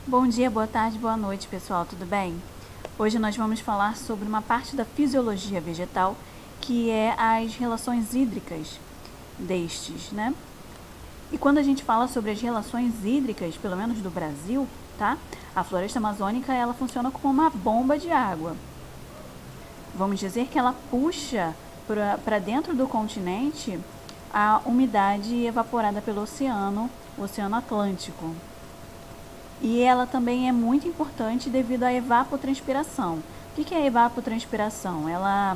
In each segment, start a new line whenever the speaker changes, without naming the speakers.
Bom dia, boa tarde, boa noite, pessoal, tudo bem? Hoje nós vamos falar sobre uma parte da fisiologia vegetal, que é as relações hídricas destes, né? E quando a gente fala sobre as relações hídricas, pelo menos do Brasil, tá? A floresta amazônica, ela funciona como uma bomba de água. Vamos dizer que ela puxa para dentro do continente a umidade evaporada pelo o Oceano Atlântico. E ela também é muito importante devido à evapotranspiração. O que é a evapotranspiração? Ela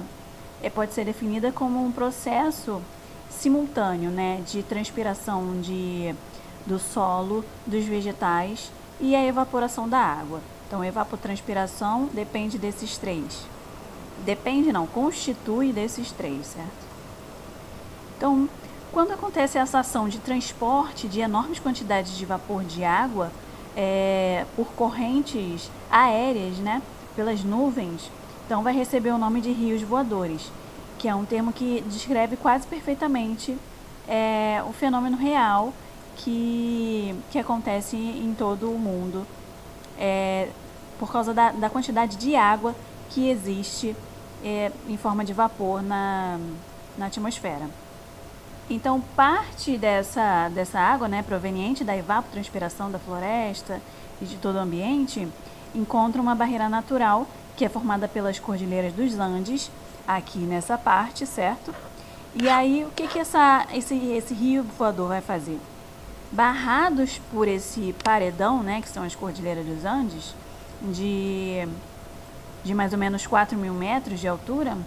pode ser definida como um processo simultâneo, né, de transpiração do solo, dos vegetais e a evaporação da água. Então, a evapotranspiração depende desses três. Depende não, constitui desses três, certo? Então, quando acontece essa ação de transporte de enormes quantidades de vapor de água por correntes aéreas, né, pelas nuvens, então vai receber o nome de rios voadores, que é um termo que descreve quase perfeitamente o fenômeno real que acontece em todo o mundo por causa da quantidade de água que existe em forma de vapor na atmosfera. Então, parte dessa água, né, proveniente da evapotranspiração da floresta e de todo o ambiente, encontra uma barreira natural que é formada pelas cordilheiras dos Andes, aqui nessa parte, certo? E aí, o que esse rio voador vai fazer? Barrados por esse paredão, né, que são as cordilheiras dos Andes, de mais ou menos 4.000 metros de altura,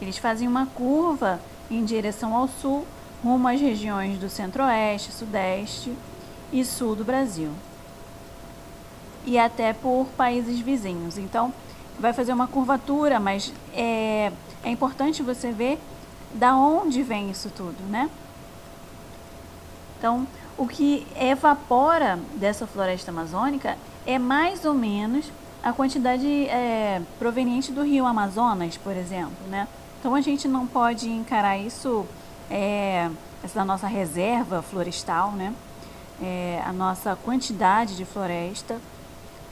eles fazem uma curva em direção ao sul, rumo às regiões do centro-oeste, sudeste e sul do Brasil. E até por países vizinhos. Então, vai fazer uma curvatura, mas é importante você ver da onde vem isso tudo, né? Então, o que evapora dessa floresta amazônica é mais ou menos a quantidade proveniente do rio Amazonas, por exemplo, né? Então a gente não pode encarar isso, essa nossa reserva florestal, né? A nossa quantidade de floresta,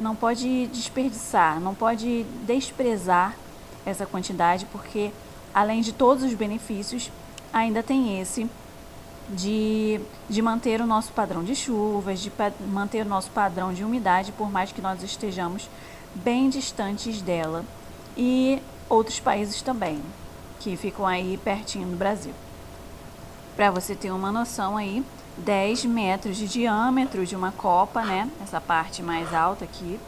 não pode desperdiçar, não pode desprezar essa quantidade, porque além de todos os benefícios, ainda tem esse de manter o nosso padrão de chuvas, de manter o nosso padrão de umidade, por mais que nós estejamos bem distantes dela. E outros países também, que ficam aí pertinho do Brasil. Para você ter uma noção aí, 10 metros de diâmetro de uma copa, né? Essa parte mais alta aqui,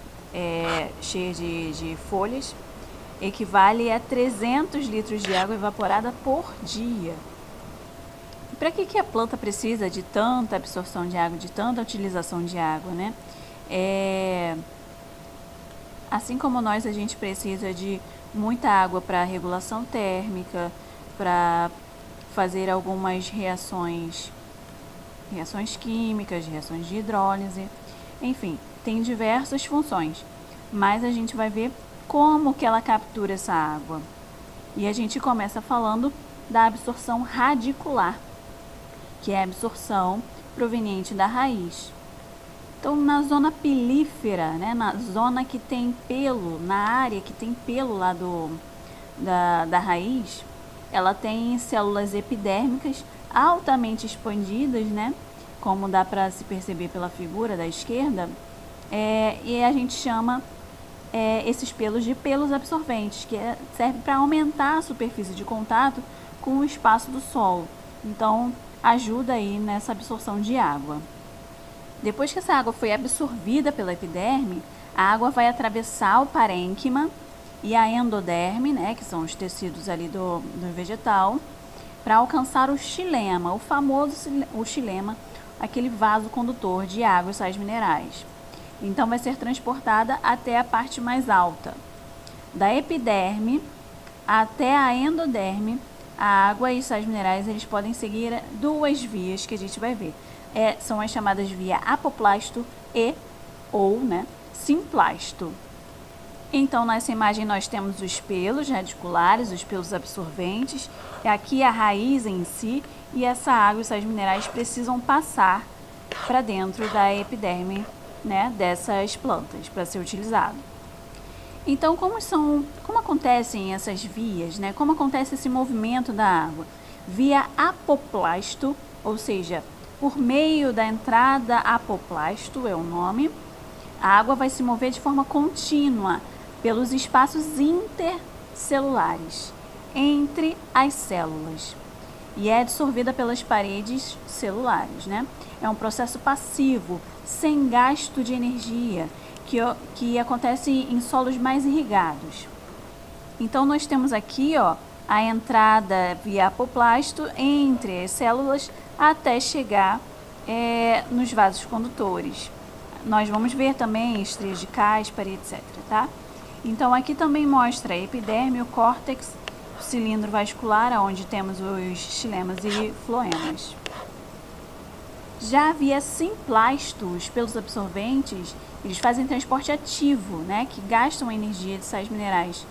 cheia de folhas, equivale a 300 litros de água evaporada por dia. Para que a planta precisa de tanta absorção de água, de tanta utilização de água, né? Assim como nós, a gente precisa de muita água para regulação térmica, para fazer algumas reações químicas, reações de hidrólise, enfim, tem diversas funções, mas a gente vai ver como que ela captura essa água. E a gente começa falando da absorção radicular, que é a absorção proveniente da raiz. Então, na zona pilífera, né, na zona que tem pelo, na área que tem pelo lá da raiz, ela tem células epidérmicas altamente expandidas, né, como dá para se perceber pela figura da esquerda, e a gente chama esses pelos de pelos absorventes, que serve para aumentar a superfície de contato com o espaço do solo. Então, ajuda aí nessa absorção de água. Depois que essa água foi absorvida pela epiderme, a água vai atravessar o parênquima e a endoderme, né, que são os tecidos ali do vegetal, para alcançar o xilema, o famoso xilema, aquele vaso condutor de água e sais minerais. Então vai ser transportada até a parte mais alta. Da epiderme até a endoderme, a água e sais minerais, eles podem seguir duas vias que a gente vai ver. São as chamadas via apoplasto ou simplasto. Então, nessa imagem nós temos os pelos radiculares, os pelos absorventes, aqui a raiz em si, e essa água e sais minerais precisam passar para dentro da epiderme né, dessas plantas para ser utilizado. Então, como acontecem essas vias, né? Como acontece esse movimento da água? Via apoplasto, ou seja, por meio da entrada apoplasto é o nome, a água vai se mover de forma contínua pelos espaços intercelulares entre as células e é absorvida pelas paredes celulares, né? É um processo passivo, sem gasto de energia, que acontece em solos mais irrigados. Então, nós temos aqui, ó, a entrada via apoplasto entre as células até chegar nos vasos condutores. Nós vamos ver também estrias de Caspary, etc, tá? Então, aqui também mostra a epiderme, o córtex, o cilindro vascular, onde temos os xilemas e floemas. Já via simplastos, pelos absorventes, eles fazem transporte ativo, né, que gastam a energia de sais minerais.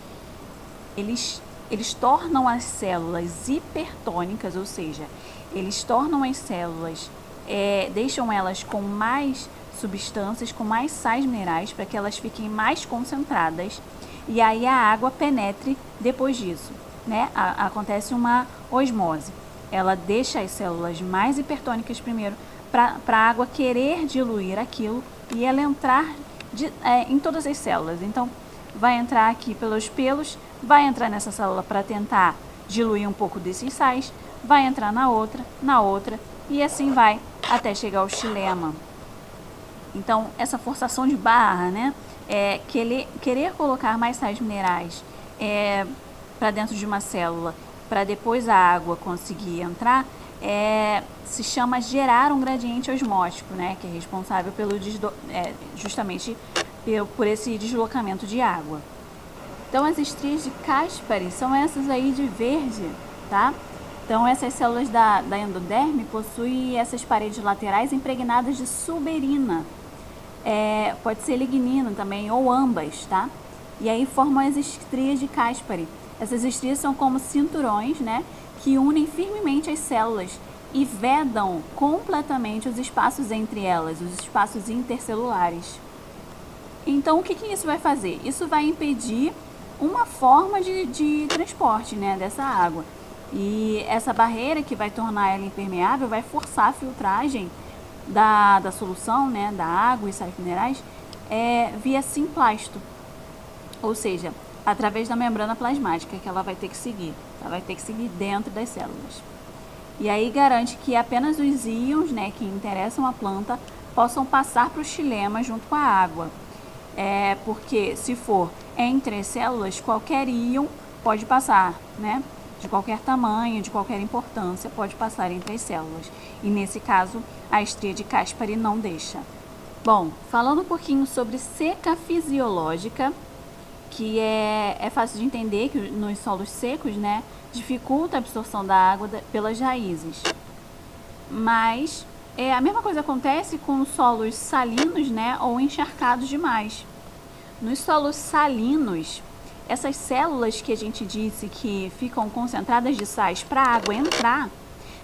Eles tornam as células hipertônicas, ou seja, eles tornam as células, deixam elas com mais substâncias, com mais sais minerais, para que elas fiquem mais concentradas e aí a água penetre depois disso, né? Acontece uma osmose. Ela deixa as células mais hipertônicas primeiro, para a água querer diluir aquilo e ela entrar em todas as células. Então, vai entrar aqui pelos pelos, vai entrar nessa célula para tentar diluir um pouco desses sais, vai entrar na outra, e assim vai até chegar ao xilema. Então, essa forçação de barra, né, querer colocar mais sais minerais para dentro de uma célula, para depois a água conseguir entrar, se chama gerar um gradiente osmótico, né, que é responsável justamente por esse deslocamento de água. Então, as estrias de Caspary são essas aí de verde, tá? Então, essas células da endoderme possuem essas paredes laterais impregnadas de suberina. Pode ser lignina também, ou ambas, tá? E aí formam as estrias de Caspary. Essas estrias são como cinturões, né, que unem firmemente as células e vedam completamente os espaços entre elas, os espaços intercelulares. Então, o que isso vai fazer? Isso vai impedir uma forma de transporte, né, dessa água. E essa barreira que vai tornar ela impermeável vai forçar a filtragem da solução, né, da água e sais minerais via simplasto, ou seja, através da membrana plasmática que ela vai ter que seguir. Ela vai ter que seguir dentro das células. E aí garante que apenas os íons, né, que interessam a planta possam passar para o xilema junto com a água. Porque se for entre as células, qualquer íon pode passar, né? De qualquer tamanho, de qualquer importância, pode passar entre as células. E nesse caso, a estria de Caspary não deixa. Bom, falando um pouquinho sobre seca fisiológica, que é fácil de entender que nos solos secos, né, dificulta a absorção da água pelas raízes. Mas a mesma coisa acontece com solos salinos, né, ou encharcados demais. Nos solos salinos, essas células que a gente disse que ficam concentradas de sais para a água entrar,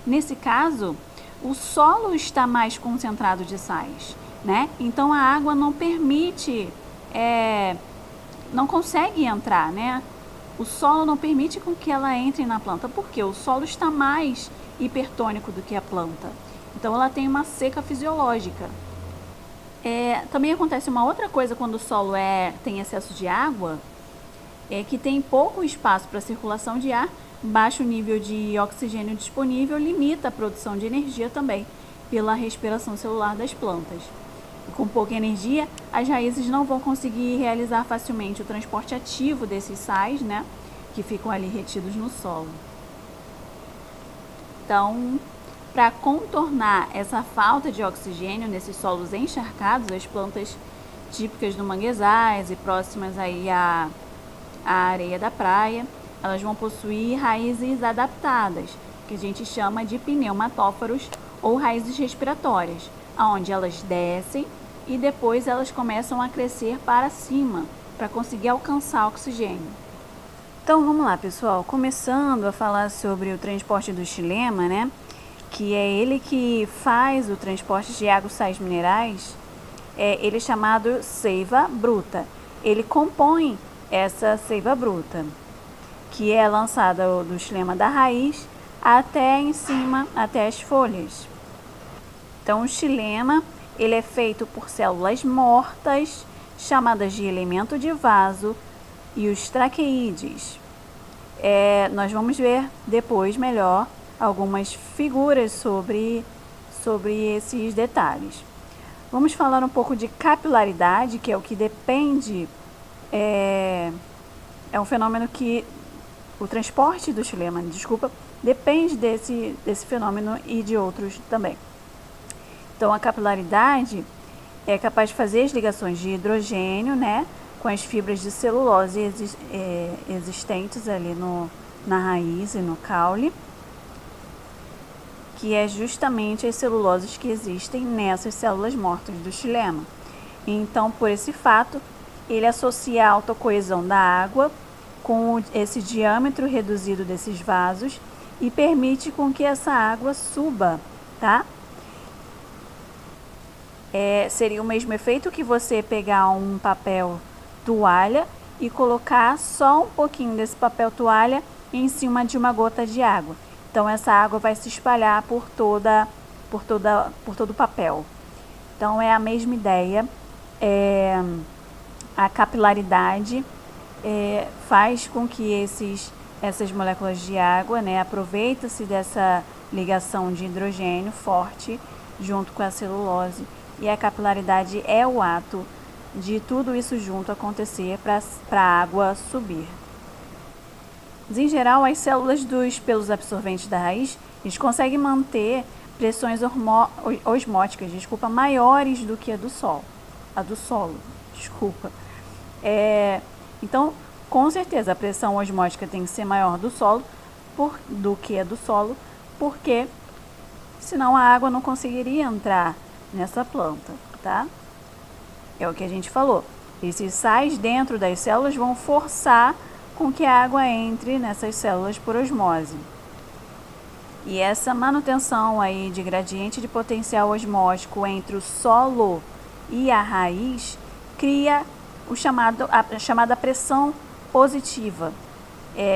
nesse caso, o solo está mais concentrado de sais, né? Então a água não permite, não consegue entrar, né? O solo não permite com que ela entre na planta, porque o solo está mais hipertônico do que a planta. Então ela tem uma seca fisiológica. Também acontece uma outra coisa quando o solo tem excesso de água, que tem pouco espaço para circulação de ar, baixo nível de oxigênio disponível limita a produção de energia também pela respiração celular das plantas. E com pouca energia, as raízes não vão conseguir realizar facilmente o transporte ativo desses sais, né, que ficam ali retidos no solo. Então, para contornar essa falta de oxigênio nesses solos encharcados, as plantas típicas do manguezais e próximas aí à areia da praia, elas vão possuir raízes adaptadas, que a gente chama de pneumatóforos ou raízes respiratórias, onde elas descem e depois elas começam a crescer para cima, para conseguir alcançar oxigênio. Então vamos lá, pessoal, começando a falar sobre o transporte do xilema, né? Que é ele que faz o transporte de água e sais minerais. ele é chamado seiva bruta. Ele compõe essa seiva bruta, que é lançada do xilema da raiz até em cima, até as folhas. Então, o xilema, ele é feito por células mortas, chamadas de elemento de vaso, e os traqueídeos. Nós vamos ver depois melhor algumas figuras sobre esses detalhes. Vamos falar um pouco de capilaridade, que é o que depende, é um fenômeno que o transporte do xilema, depende desse fenômeno e de outros também. Então, a capilaridade é capaz de fazer as ligações de hidrogênio, né, com as fibras de celulose existentes ali na raiz e no caule, que é justamente as celuloses que existem nessas células mortas do xilema. Então, por esse fato, ele associa a alta coesão da água com esse diâmetro reduzido desses vasos e permite com que essa água suba, tá? Seria o mesmo efeito que você pegar um papel toalha e colocar só um pouquinho desse papel toalha em cima de uma gota de água. Então, essa água vai se espalhar por todo o papel. Então, é a mesma ideia. A capilaridade faz com que essas moléculas de água, né, aproveita-se dessa ligação de hidrogênio forte junto com a celulose. E a capilaridade é o ato de tudo isso junto acontecer para a água subir. Em geral, as células dos pelos absorventes da raiz, eles conseguem manter pressões osmóticas, maiores do que a do solo. Então, com certeza, a pressão osmótica tem que ser maior do que a do solo, porque senão a água não conseguiria entrar nessa planta, tá? É o que a gente falou. Esses sais dentro das células vão forçar com que a água entre nessas células por osmose. E essa manutenção aí de gradiente de potencial osmótico entre o solo e a raiz cria a chamada pressão positiva,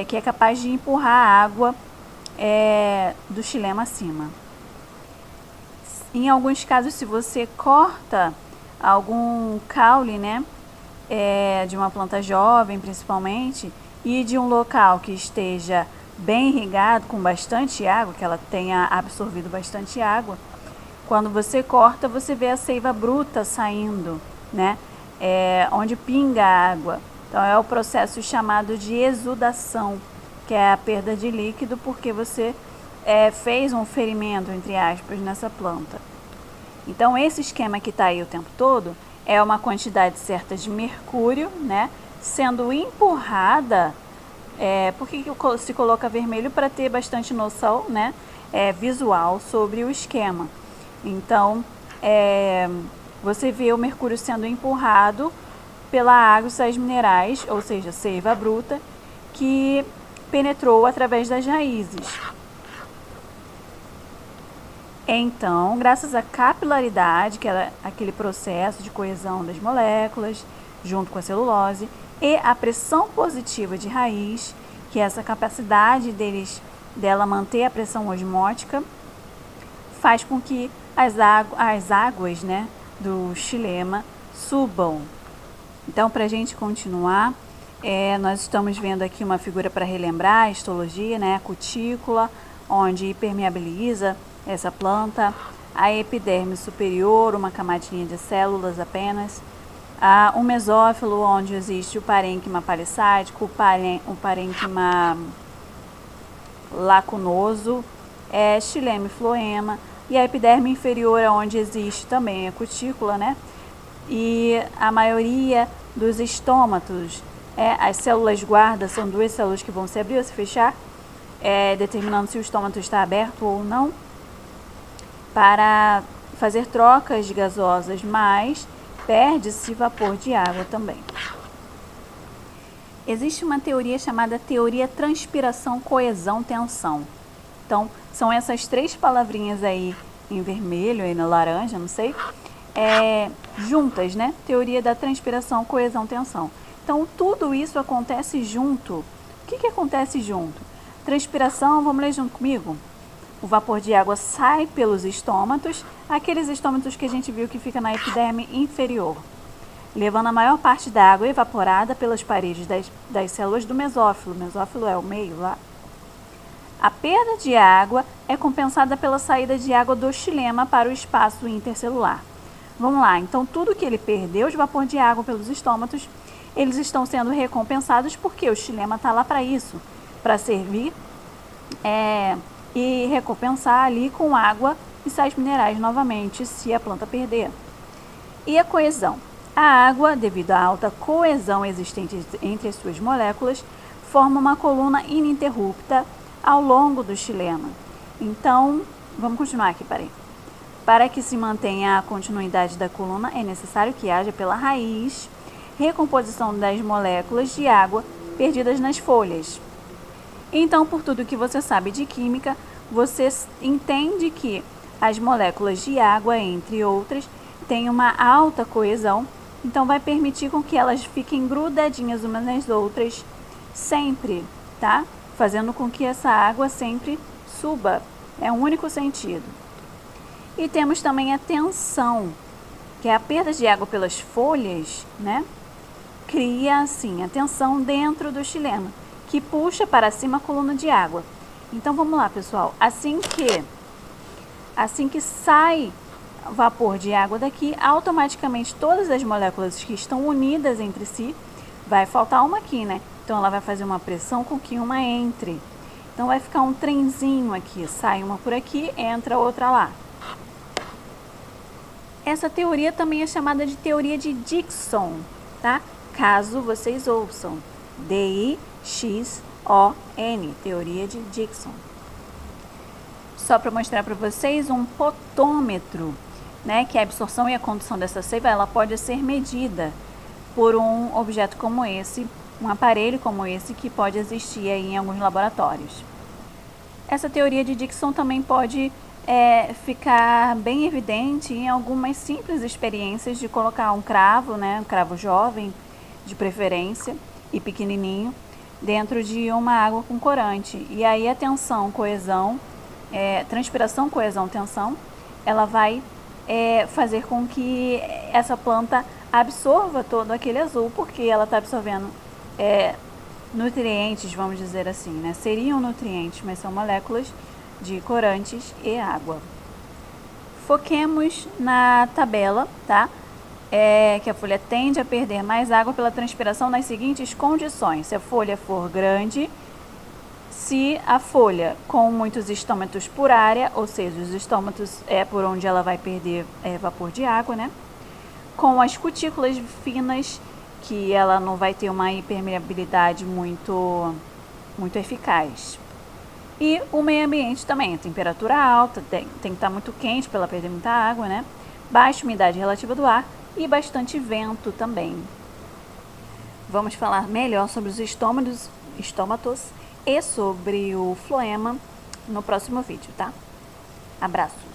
que é capaz de empurrar a água do xilema acima. Em alguns casos, se você corta algum caule, né, de uma planta jovem principalmente, e de um local que esteja bem irrigado, com bastante água, que ela tenha absorvido bastante água, quando você corta, você vê a seiva bruta saindo, né, onde pinga a água. Então, é o processo chamado de exudação, que é a perda de líquido, porque você fez um ferimento, entre aspas, nessa planta. Então, esse esquema que está aí o tempo todo é uma quantidade certa de mercúrio, né, sendo empurrada. Por que se coloca vermelho? Para ter bastante noção, né, visual sobre o esquema. Então, você vê o mercúrio sendo empurrado pela água e sais minerais, ou seja, seiva bruta, que penetrou através das raízes. Então, graças à capilaridade, que é aquele processo de coesão das moléculas, junto com a celulose, e a pressão positiva de raiz, que é essa capacidade dela manter a pressão osmótica, faz com que as águas, né, do xilema subam. Então, para a gente continuar, nós estamos vendo aqui uma figura para relembrar a histologia, né, a cutícula, onde permeabiliza essa planta, a epiderme superior, uma camadinha de células apenas, o mesófilo, onde existe o parênquima palissádico, o parênquima lacunoso, xilema e floema, e a epiderme inferior, onde existe também a cutícula, né? E a maioria dos estômatos, as células guarda são duas células que vão se abrir ou se fechar, determinando se o estômato está aberto ou não, para fazer trocas gasosas, mas perde-se vapor de água também. Existe uma teoria chamada teoria transpiração, coesão, tensão. Então, são essas três palavrinhas aí em vermelho e no laranja, não sei, juntas, né? Teoria da transpiração, coesão, tensão. Então, tudo isso acontece junto. O que acontece junto? Transpiração, vamos ler junto comigo? O vapor de água sai pelos estômatos, aqueles estômatos que a gente viu que fica na epiderme inferior, levando a maior parte da água evaporada pelas paredes das células do mesófilo. O mesófilo é o meio lá. A perda de água é compensada pela saída de água do xilema para o espaço intercelular. Vamos lá, então tudo que ele perdeu de vapor de água pelos estômatos, eles estão sendo recompensados porque o xilema está lá para isso, para servir e recompensar ali com água e sais minerais novamente, se a planta perder. E a coesão? A água, devido à alta coesão existente entre as suas moléculas, forma uma coluna ininterrupta ao longo do xilema. Então, vamos continuar aqui, peraí. Para que se mantenha a continuidade da coluna, é necessário que haja pela raiz recomposição das moléculas de água perdidas nas folhas. Então, por tudo que você sabe de química, você entende que as moléculas de água, entre outras, têm uma alta coesão, então vai permitir com que elas fiquem grudadinhas umas nas outras sempre, tá? Fazendo com que essa água sempre suba. É um único sentido. E temos também a tensão, que é a perda de água pelas folhas, né? Cria, assim, a tensão dentro do xilema, que puxa para cima a coluna de água. Então, vamos lá, pessoal. Assim que sai vapor de água daqui, automaticamente todas as moléculas que estão unidas entre si, vai faltar uma aqui, né? Então, ela vai fazer uma pressão com que uma entre. Então, vai ficar um trenzinho aqui. Sai uma por aqui, entra outra lá. Essa teoria também é chamada de teoria de Dickson, tá? Caso vocês ouçam. D-I-X-O-N, teoria de Dickson. Só para mostrar para vocês um potômetro, né? Que a absorção e a condução dessa seiva, ela pode ser medida por um objeto como esse, um aparelho como esse, que pode existir aí em alguns laboratórios. Essa teoria de Dickson também pode ficar bem evidente em algumas simples experiências de colocar um cravo, né, um cravo jovem, de preferência, e pequenininho, dentro de uma água com corante. E aí a tensão, coesão, transpiração, coesão, tensão, ela vai fazer com que essa planta absorva todo aquele azul, porque ela está absorvendo nutrientes, vamos dizer assim, né? Seriam nutrientes, mas são moléculas de corantes e água. Foquemos na tabela, tá? Que a folha tende a perder mais água pela transpiração nas seguintes condições. Se a folha for grande, se a folha com muitos estômatos por área, ou seja, os estômatos é por onde ela vai perder vapor de água, né? Com as cutículas finas, que ela não vai ter uma impermeabilidade muito eficaz. E o meio ambiente também, a temperatura alta, tem que estar muito quente para ela perder muita água, né? Baixa umidade relativa do ar e bastante vento também. Vamos falar melhor sobre os estômatos e sobre o floema no próximo vídeo, tá? Abraço!